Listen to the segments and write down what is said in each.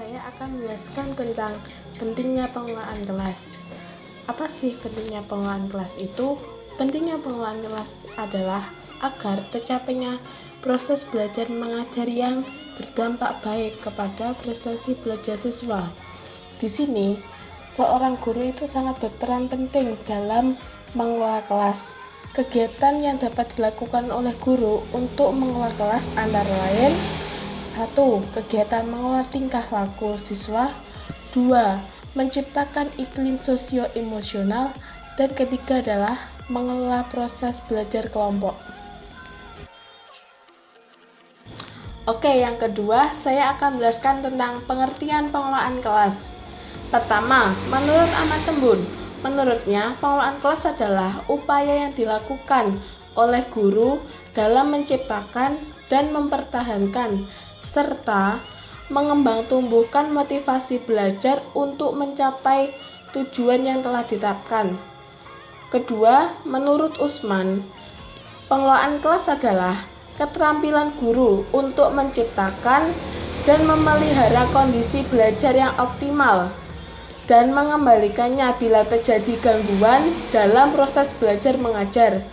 saya akan menjelaskan tentang pentingnya pengelolaan kelas. Apa sih pentingnya pengelolaan kelas itu? Pentingnya pengelolaan kelas adalah agar tercapainya proses belajar mengajar yang berdampak baik kepada prestasi belajar siswa. Di sini, seorang guru itu sangat berperan penting dalam mengelola kelas. Kegiatan yang dapat dilakukan oleh guru untuk mengelola kelas antara lain: 1. Kegiatan mengelola tingkah laku siswa. 2. Menciptakan iklim sosio-emosional. Dan ketiga adalah mengelola proses belajar kelompok. Oke, yang kedua, saya akan menjelaskan tentang pengertian pengelolaan kelas. Pertama, menurut Ahmad Tembun, menurutnya pengelolaan kelas adalah upaya yang dilakukan oleh guru dalam menciptakan dan mempertahankan serta mengembangtumbuhkan motivasi belajar untuk mencapai tujuan yang telah ditetapkan. Kedua, menurut Usman, pengelolaan kelas adalah keterampilan guru untuk menciptakan dan memelihara kondisi belajar yang optimal dan mengembalikannya bila terjadi gangguan dalam proses belajar mengajar.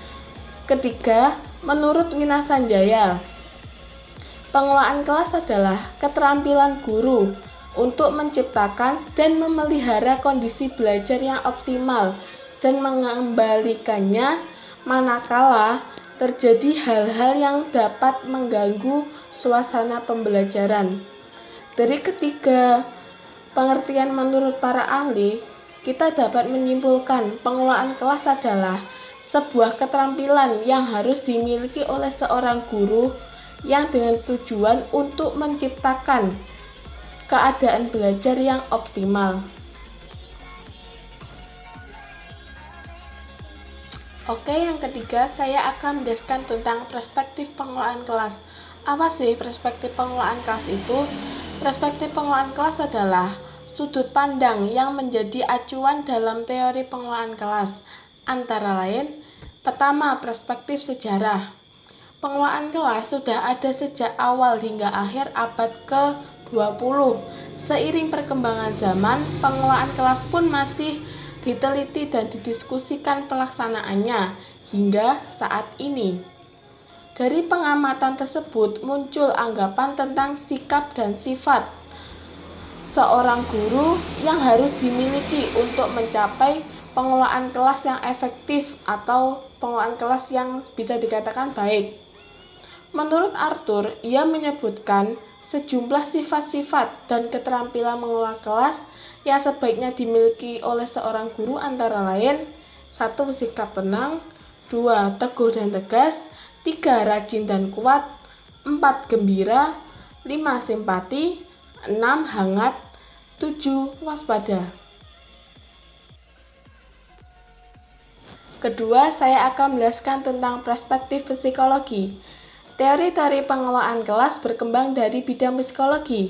Ketiga, menurut Wina Sanjaya, pengelolaan kelas adalah keterampilan guru untuk menciptakan dan memelihara kondisi belajar yang optimal dan mengembalikannya manakala terjadi hal-hal yang dapat mengganggu suasana pembelajaran. Dari ketiga pengertian menurut para ahli, kita dapat menyimpulkan pengelolaan kelas adalah sebuah keterampilan yang harus dimiliki oleh seorang guru yang dengan tujuan untuk menciptakan keadaan belajar yang optimal. Oke, yang ketiga, saya akan menjelaskan tentang perspektif pengelolaan kelas. Apa sih perspektif pengelolaan kelas itu? Perspektif pengelolaan kelas adalah sudut pandang yang menjadi acuan dalam teori pengelolaan kelas. Antara lain, pertama, perspektif sejarah. Pengelolaan kelas sudah ada sejak awal hingga akhir abad ke-20. Seiring perkembangan zaman, pengelolaan kelas pun masih diteliti dan didiskusikan pelaksanaannya hingga saat ini. Dari pengamatan tersebut muncul anggapan tentang sikap dan sifat seorang guru yang harus dimiliki untuk mencapai pengelolaan kelas yang efektif atau pengelolaan kelas yang bisa dikatakan baik. Menurut Arthur, ia menyebutkan sejumlah sifat-sifat dan keterampilan mengelola kelas yang sebaiknya dimiliki oleh seorang guru antara lain: 1. Sikap tenang. 2. Teguh dan tegas. 3. Rajin dan kuat. 4. Gembira. 5. Simpati. 6. Hangat. 7. Waspada. Kedua, saya akan menjelaskan tentang perspektif psikologi. Teori-teori pengelolaan kelas berkembang dari bidang psikologi.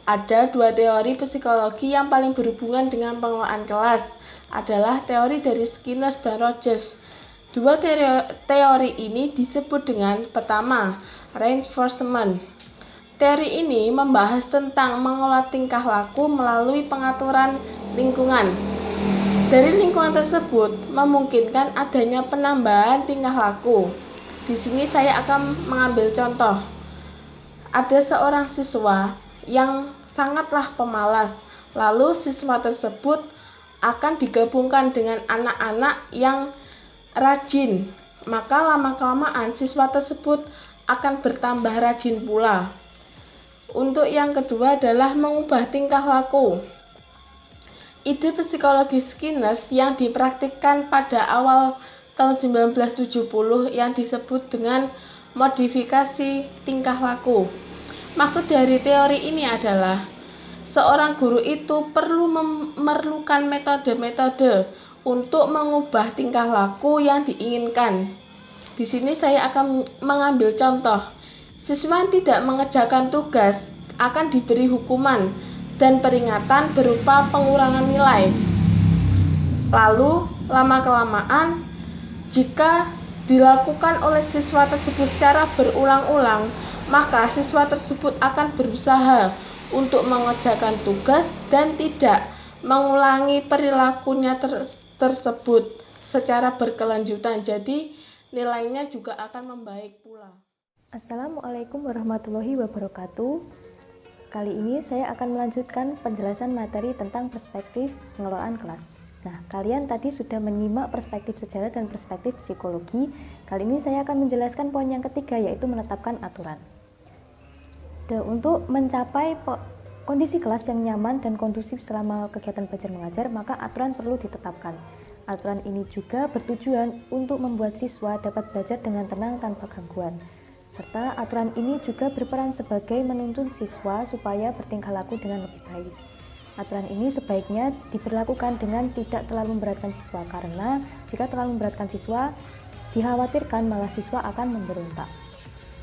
Ada dua teori psikologi yang paling berhubungan dengan pengelolaan kelas, adalah teori dari Skinner dan Rogers. Dua teori ini disebut dengan: pertama, reinforcement. Teori ini membahas tentang mengelola tingkah laku melalui pengaturan lingkungan. Dari lingkungan tersebut memungkinkan adanya penambahan tingkah laku. Di sini saya akan mengambil contoh. Ada seorang siswa yang sangatlah pemalas, lalu siswa tersebut akan digabungkan dengan anak-anak yang rajin, maka lama-kelamaan siswa tersebut akan bertambah rajin pula. Untuk yang kedua adalah mengubah tingkah laku. Ide psikologi Skinner yang dipraktikkan pada awal tahun 1970 yang disebut dengan modifikasi tingkah laku. Maksud dari teori ini adalah seorang guru itu perlu memerlukan metode-metode untuk mengubah tingkah laku yang diinginkan. Di sini saya akan mengambil contoh. Siswa yang tidak mengerjakan tugas akan diberi hukuman dan peringatan berupa pengurangan nilai. Lalu, lama-kelamaan, jika dilakukan oleh siswa tersebut secara berulang-ulang, maka siswa tersebut akan berusaha untuk mengerjakan tugas dan tidak mengulangi perilakunya tersebut secara berkelanjutan. Jadi nilainya juga akan membaik pula. Assalamualaikum warahmatullahi wabarakatuh. Kali ini saya akan melanjutkan penjelasan materi tentang perspektif pengelolaan kelas. Nah, kalian tadi sudah menyimak perspektif sejarah dan perspektif psikologi. Kali ini saya akan menjelaskan poin yang ketiga, yaitu menetapkan aturan. Untuk mencapai kondisi kelas yang nyaman dan kondusif selama kegiatan belajar mengajar, maka aturan perlu ditetapkan. Aturan ini juga bertujuan untuk membuat siswa dapat belajar dengan tenang tanpa gangguan. Serta aturan ini juga berperan sebagai menuntun siswa supaya bertingkah laku dengan lebih baik. Aturan ini sebaiknya diberlakukan dengan tidak terlalu memberatkan siswa, karena jika terlalu memberatkan siswa, dikhawatirkan malah siswa akan memberontak.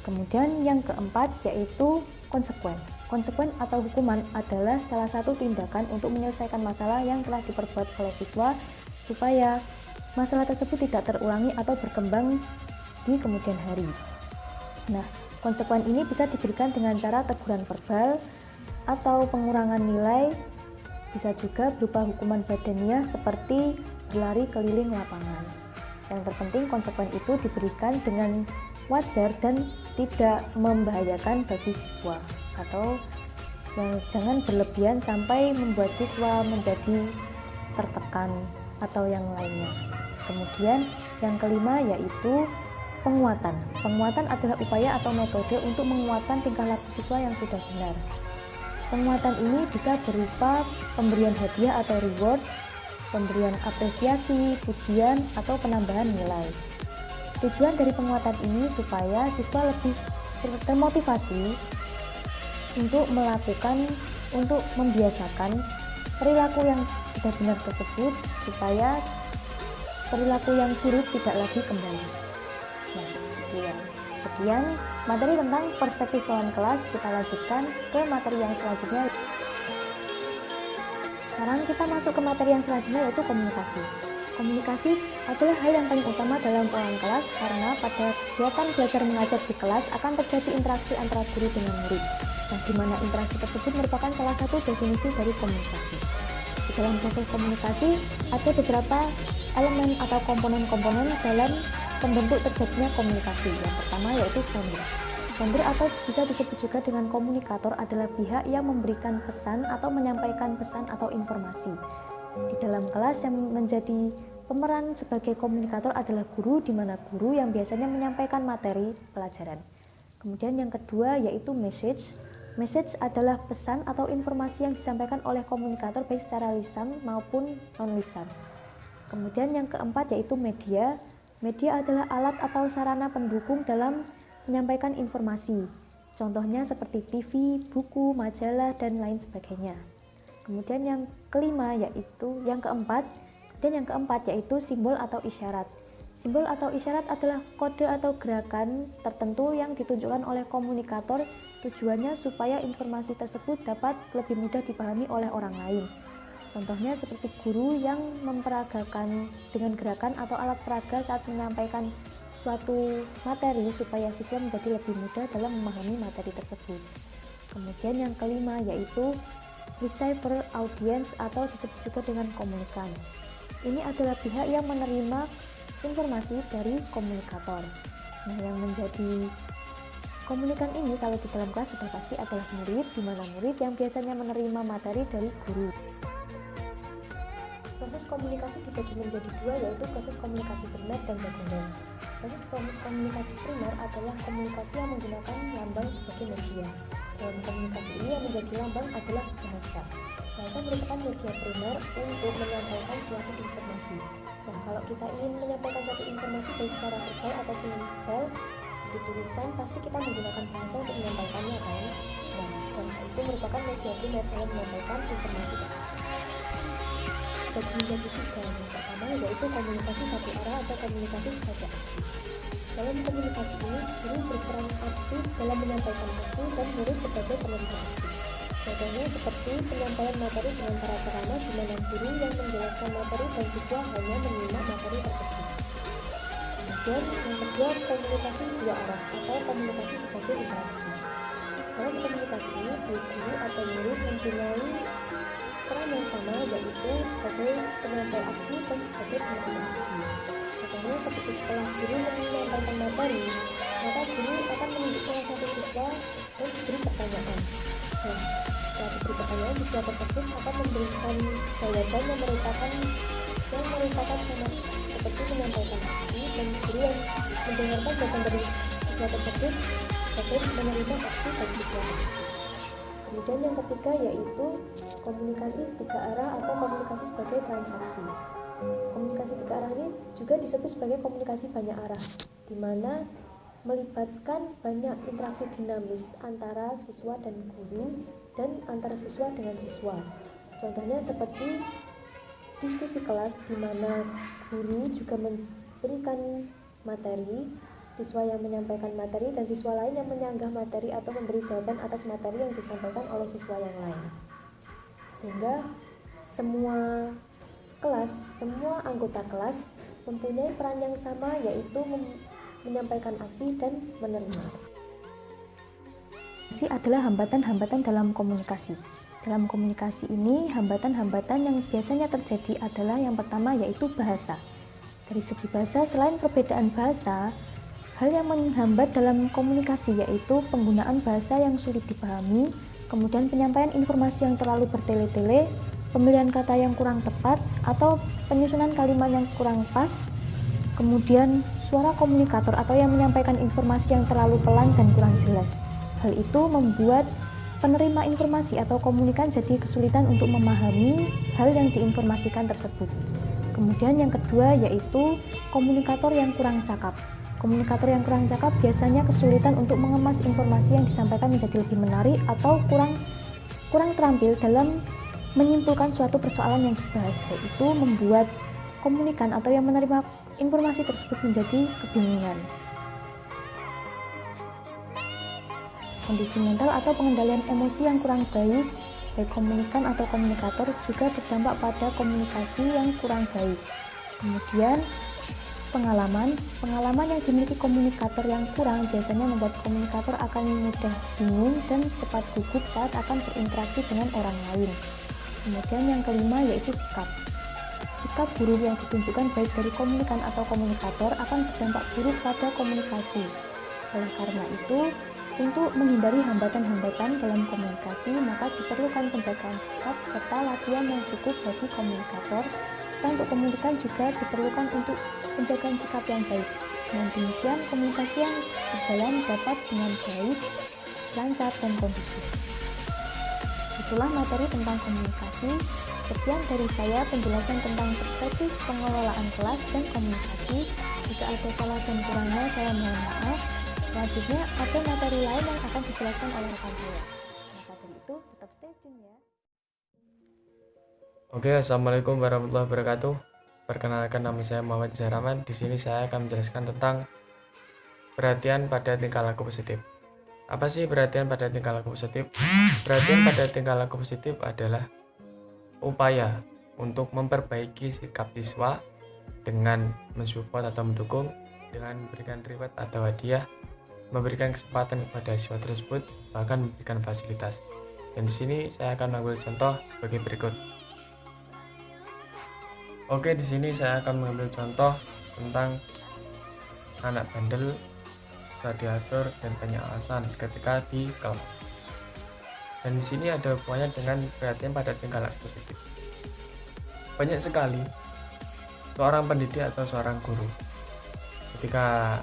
Kemudian yang keempat yaitu konsekuen. Konsekuen atau hukuman adalah salah satu tindakan untuk menyelesaikan masalah yang telah diperbuat oleh siswa supaya masalah tersebut tidak terulangi atau berkembang di kemudian hari. Nah, konsekuen ini bisa diberikan dengan cara teguran verbal atau pengurangan nilai, bisa juga berupa hukuman badaniah seperti berlari keliling lapangan. Yang terpenting konsekuen itu diberikan dengan wajar dan tidak membahayakan bagi siswa, atau jangan berlebihan sampai membuat siswa menjadi tertekan atau yang lainnya. Kemudian yang kelima yaitu penguatan. Penguatan adalah upaya atau metode untuk menguatkan tingkah laku siswa yang sudah benar. Penguatan ini bisa berupa pemberian hadiah atau reward, pemberian apresiasi, pujian, atau penambahan nilai. Tujuan dari penguatan ini supaya siswa lebih termotivasi untuk membiasakan perilaku yang sudah benar tersebut supaya perilaku yang buruk tidak lagi kembali. Nah, sekian materi tentang perspektif pengelolaan kelas. Kita lanjutkan ke materi yang selanjutnya. Sekarang kita masuk ke materi yang selanjutnya, yaitu komunikasi. Komunikasi adalah hal yang paling utama dalam pengelolaan kelas, karena pada kegiatan belajar mengajar di kelas akan terjadi interaksi antara guru dengan murid. Nah, di mana interaksi tersebut merupakan salah satu definisi dari komunikasi. Di dalam proses komunikasi ada beberapa elemen atau komponen-komponen dalam pembentuk terjadinya komunikasi. Yang pertama yaitu sender. Sender atau bisa disebut juga dengan komunikator adalah pihak yang memberikan pesan atau menyampaikan pesan atau informasi. Di dalam kelas yang menjadi pemeran sebagai komunikator adalah guru, di mana guru yang biasanya menyampaikan materi pelajaran. Kemudian yang kedua yaitu message. Message adalah pesan atau informasi yang disampaikan oleh komunikator baik secara lisan maupun non-lisan. Kemudian yang keempat yaitu media. Media adalah alat atau sarana pendukung dalam menyampaikan informasi. Contohnya seperti TV, buku, majalah, dan lain sebagainya. Kemudian yang keempat yaitu simbol atau isyarat. Simbol atau isyarat adalah kode atau gerakan tertentu yang ditunjukkan oleh komunikator, tujuannya supaya informasi tersebut dapat lebih mudah dipahami oleh orang lain. Contohnya seperti guru yang memperagakan dengan gerakan atau alat peraga saat menyampaikan suatu materi supaya siswa menjadi lebih mudah dalam memahami materi tersebut. Kemudian yang kelima yaitu receiver audience atau disebut juga dengan komunikan. Ini adalah pihak yang menerima informasi dari komunikator. Nah, yang menjadi komunikan ini kalau di dalam kelas sudah pasti adalah murid, di mana murid yang biasanya menerima materi dari guru. Proses komunikasi dibagi menjadi dua, yaitu proses komunikasi primer dan sekunder. Proses komunikasi primer adalah komunikasi yang menggunakan lambang sebagai media. Dalam komunikasi ini yang menjadi lambang adalah bahasa. Bahasa merupakan media primer untuk menyampaikan suatu informasi. Nah, kalau kita ingin menyampaikan suatu informasi baik secara verbal ataupun non-verbal di tulisan, pasti kita menggunakan bahasa untuk menyampaikannya, kan? Nah, bahasa itu merupakan media primer dalam menyampaikan informasi tersebut. Bagi menjadi tiga, yang pertama yaitu komunikasi satu arah atau komunikasi sebagai aktif. Dalam komunikasi ini, guru berperan aktif dalam menyampaikan maksud dan murid sebagai penerima aktif. Contohnya seperti penyampaian materi dengan cara ceramah, di mana guru yang menjelaskan materi dan siswa hanya menyimak materi tersebut. Kemudian yang kedua, komunikasi dua arah atau komunikasi sebagai interaksi. Dalam komunikasi, baik guru atau murid mempunyai peran yang sama, yaitu sebagai penyampai aksi dan sebagai penerima aksi. Contohnya seperti setelah guru menyampaikan materi, maka guru akan menunjuk salah satu siswa dan diberi pertanyaan. Nah, setelah diberi pertanyaan, siswa tersebut akan memberikan jawaban yang merupakan sama seperti menyampaikan aksi, dan guru yang mendengarkan jawaban dari siswa tersebut sebagai menerima aksi dari siswa. Kemudian yang ketiga yaitu komunikasi tiga arah atau komunikasi sebagai transaksi. Komunikasi tiga arah ini juga disebut sebagai komunikasi banyak arah, di mana melibatkan banyak interaksi dinamis antara siswa dan guru dan antara siswa dengan siswa. Contohnya seperti diskusi kelas, di mana guru juga memberikan materi, siswa yang menyampaikan materi, dan siswa lain yang menyanggah materi atau memberi jawaban atas materi yang disampaikan oleh siswa yang lain. Sehingga semua anggota kelas mempunyai peran yang sama, yaitu menyampaikan aksi dan menerima aksi. Aksi adalah hambatan-hambatan dalam komunikasi. Dalam komunikasi ini, hambatan-hambatan yang biasanya terjadi adalah yang pertama yaitu bahasa. Dari segi bahasa, selain perbedaan bahasa, hal yang menghambat dalam komunikasi yaitu penggunaan bahasa yang sulit dipahami, kemudian penyampaian informasi yang terlalu bertele-tele, pemilihan kata yang kurang tepat, atau penyusunan kalimat yang kurang pas, kemudian suara komunikator atau yang menyampaikan informasi yang terlalu pelan dan kurang jelas. Hal itu membuat penerima informasi atau komunikan jadi kesulitan untuk memahami hal yang diinformasikan tersebut. Kemudian yang kedua yaitu komunikator yang kurang cakap. Komunikator yang kurang cakap biasanya kesulitan untuk mengemas informasi yang disampaikan menjadi lebih menarik atau kurang terampil dalam menyimpulkan suatu persoalan yang dibahas, yaitu membuat komunikan atau yang menerima informasi tersebut menjadi kebingungan. Kondisi mental atau pengendalian emosi yang kurang baik, baik komunikan atau komunikator, juga berdampak pada komunikasi yang kurang baik. Kemudian pengalaman yang dimiliki komunikator yang kurang biasanya membuat komunikator akan mudah bingung dan cepat gugup saat akan berinteraksi dengan orang lain. Kemudian yang kelima yaitu sikap. Sikap buruk yang ditunjukkan baik dari komunikan atau komunikator akan berdampak buruk pada komunikasi. Oleh karena itu, untuk menghindari hambatan-hambatan dalam komunikasi, maka diperlukan penjagaan sikap serta latihan yang cukup bagi komunikator. Dan untuk komunikan juga diperlukan untuk penjagaan sikap yang baik. Dengan demikian, komunikasi yang berjalan dapat dengan baik, lancar, dan kondusif. Itulah materi tentang komunikasi. Sekian dari saya penjelasan tentang perspektif pengelolaan kelas dan komunikasi. Jika ada salah dan kurangnya, saya mohon maaf. Selanjutnya ada materi lain yang akan dijelaskan oleh rekan saya. Maka dari itu, tetap stay tune ya. Oke, assalamualaikum warahmatullahi wabarakatuh. Perkenalkan, nama saya Muhammad Zahraman. Di sini saya akan menjelaskan tentang perhatian pada tingkah laku positif. Apa sih perhatian pada tingkah laku positif? Perhatian pada tingkah laku positif adalah upaya untuk memperbaiki sikap siswa dengan mensupport atau mendukung, dengan memberikan reward atau hadiah, memberikan kesempatan kepada siswa tersebut, bahkan memberikan fasilitas. Dan di sini saya akan mengambil contoh sebagai berikut. Oke, di sini saya akan mengambil contoh tentang anak bandel, radiator, dan banyak alasan ketika di kelas. Dan di sini ada hubungannya dengan perhatian pada tingkah laku positif. Banyak sekali seorang pendidik atau seorang guru ketika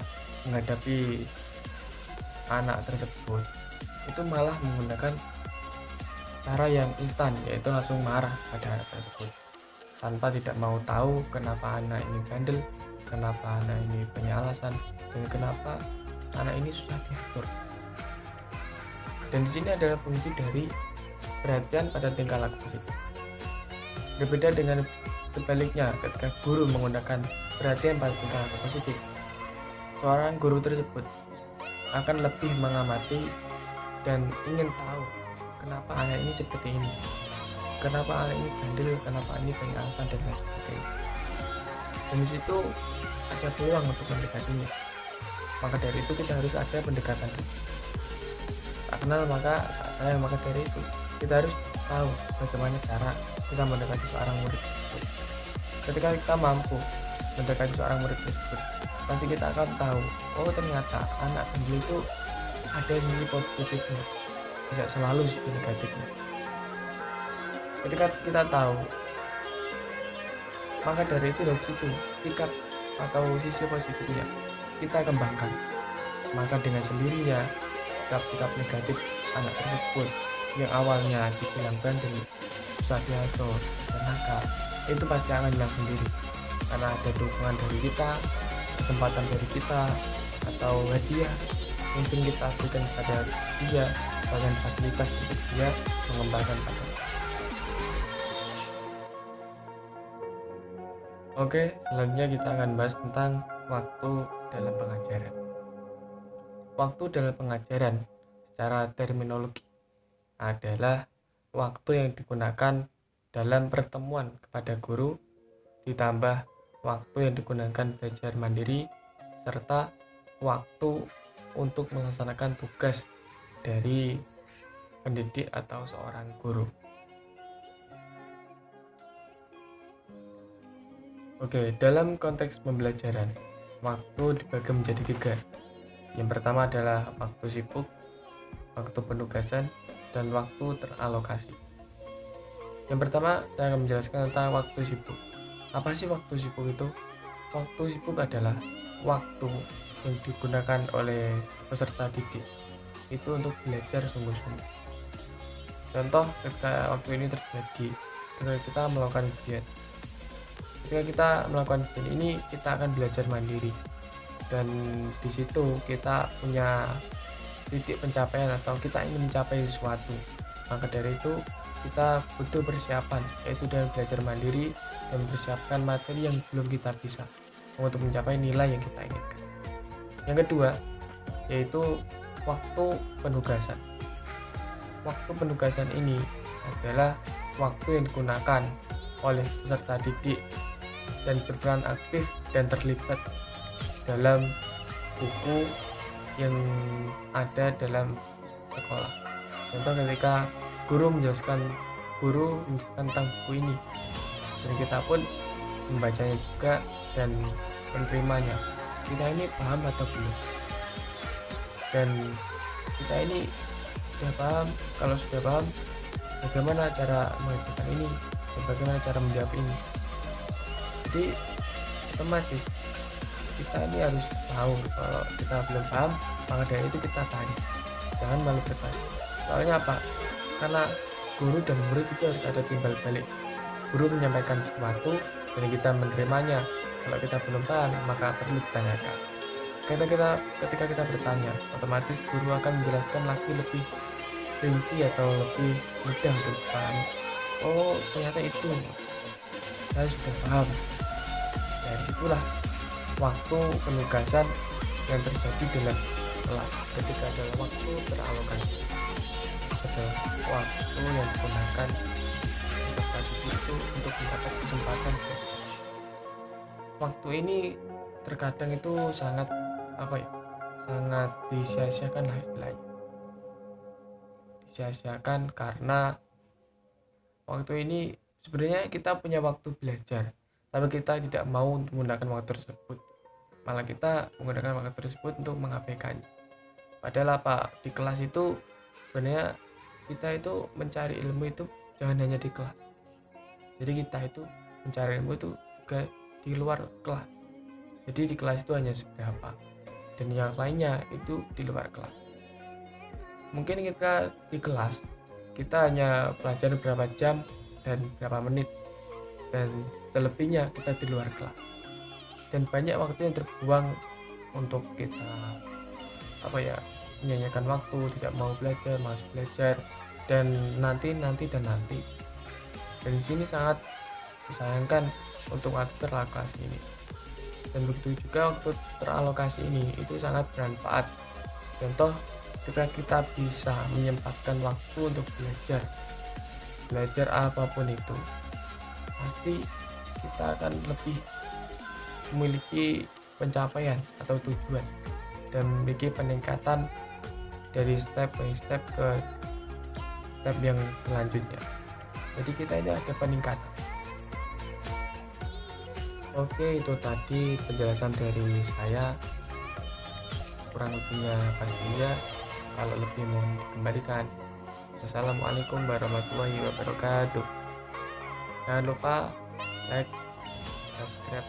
menghadapi anak tersebut itu malah menggunakan cara yang instan, yaitu langsung marah pada anak tersebut tanpa tidak mau tahu kenapa anak ini bandel, kenapa anak ini banyak alasan, dan kenapa anak ini susah diatur. Dan di sini adalah fungsi dari perhatian pada tingkah laku positif. Berbeda dengan sebaliknya ketika guru menggunakan perhatian pada tingkah laku positif, seorang guru tersebut akan lebih mengamati dan ingin tahu kenapa anak ini seperti ini, kenapa anak ini bandel, kenapa ini banyak alasan, dan lain sebagainya. Dan di situ ada peluang untuk mendekatinya. Maka dari itu kita harus ada pendekatan. tak kenal maka tak sayang. Maka dari itu kita harus tahu bagaimana cara kita mendekati seorang murid tersebut. Ketika kita mampu mendekati seorang murid tersebut, pasti kita akan tahu, oh ternyata anak bandel itu ada sisi positifnya, tidak selalu sisi negatifnya. Ketika kita tahu, maka dari situ tingkat atau sisi positifnya kita kembangkan. Maka dengan sendirinya sikap-sikap negatif anak tersebut yang awalnya dibilang bandel, susah diatur, dan nakal, itu pasti akan hilang sendiri karena ada dukungan dari kita, kesempatan dari kita, atau hadiah mungkin kita berikan kepada dia, bahkan fasilitas untuk dia mengembangkan bakat. Oke, selanjutnya kita akan bahas tentang waktu dalam pengajaran. Waktu dalam pengajaran secara terminologi adalah waktu yang digunakan dalam pertemuan kepada guru ditambah waktu yang digunakan belajar mandiri serta waktu untuk melaksanakan tugas dari pendidik atau seorang guru. Oke, dalam konteks pembelajaran, waktu dibagi menjadi 3. Yang pertama adalah waktu sibuk, waktu penugasan, dan waktu teralokasi. Yang pertama, saya akan menjelaskan tentang waktu sibuk. Apa sih waktu sibuk itu? Waktu sibuk adalah waktu yang digunakan oleh peserta didik itu untuk belajar sungguh-sungguh. Contoh, ketika waktu ini terjadi, ketika kita melakukan ujian. Ketika kita melakukan ujian ini, kita akan belajar mandiri. Dan di situ kita punya titik pencapaian atau kita ingin mencapai sesuatu. Maka dari itu kita butuh persiapan, yaitu dengan belajar mandiri dan mempersiapkan materi yang belum kita bisa untuk mencapai nilai yang kita inginkan. Yang kedua, yaitu waktu penugasan. Waktu penugasan ini adalah waktu yang digunakan oleh peserta didik dan berperan aktif dan terlibat dalam buku yang ada dalam sekolah. Contoh ketika guru menjelaskan tentang buku ini, dan kita pun membacanya juga dan menerimanya. Kita ini paham atau belum? Dan kita ini sudah paham. Kalau sudah paham, bagaimana cara mengerjakan ini dan bagaimana cara menjawab ini. Jadi otomatis kita ini harus tahu. Kalau kita belum paham, maka dari itu kita tanya, jangan malu bertanya. Soalnya apa? Karena guru dan murid itu harus ada timbal balik. Guru menyampaikan sesuatu dan kita menerimanya. Kalau kita belum paham, maka perlu ditanyakan. Ketika kita bertanya, otomatis guru akan menjelaskan lagi lebih rinci atau lebih mudah untuk dipahami. Oh, ternyata itu saya sudah paham. Dan itulah waktu penugasan yang terjadi dalam kelas. Ketika adalah waktu teralokasi, adalah waktu yang digunakan peserta didik itu untuk mendapat kesempatan. Waktu ini terkadang itu sangat sangat disia-siakan lah istilahnya. Disia-siakan karena waktu ini sebenarnya kita punya waktu belajar, tapi kita tidak mau menggunakan waktu tersebut. Malah kita menggunakan waktu tersebut untuk mengabaikannya. Padahal di kelas itu sebenarnya kita itu mencari ilmu itu jangan hanya di kelas. Jadi kita itu mencari ilmu itu juga di luar kelas. Jadi di kelas itu hanya seberapa, dan yang lainnya itu di luar kelas. Mungkin kita di kelas kita hanya belajar berapa jam dan berapa menit, dan selebihnya kita di luar kelas. Dan banyak waktu yang terbuang untuk kita menyanyikan waktu, tidak mau belajar, malas belajar, dan nanti. Dan di sini sangat disayangkan untuk waktu teralokasi ini. Dan begitu juga waktu teralokasi ini itu sangat bermanfaat. Contoh, ketika kita bisa menyempatkan waktu untuk belajar apapun itu, pasti kita akan lebih memiliki pencapaian atau tujuan dan memiliki peningkatan dari step by step ke step yang selanjutnya. Jadi kita ini ada peningkatan. Oke, itu tadi penjelasan dari saya. Kurang lebihnya pastinya, kalau lebih mohon dikembalikan. Wassalamualaikum warahmatullahi wabarakatuh. Jangan lupa like, subscribe,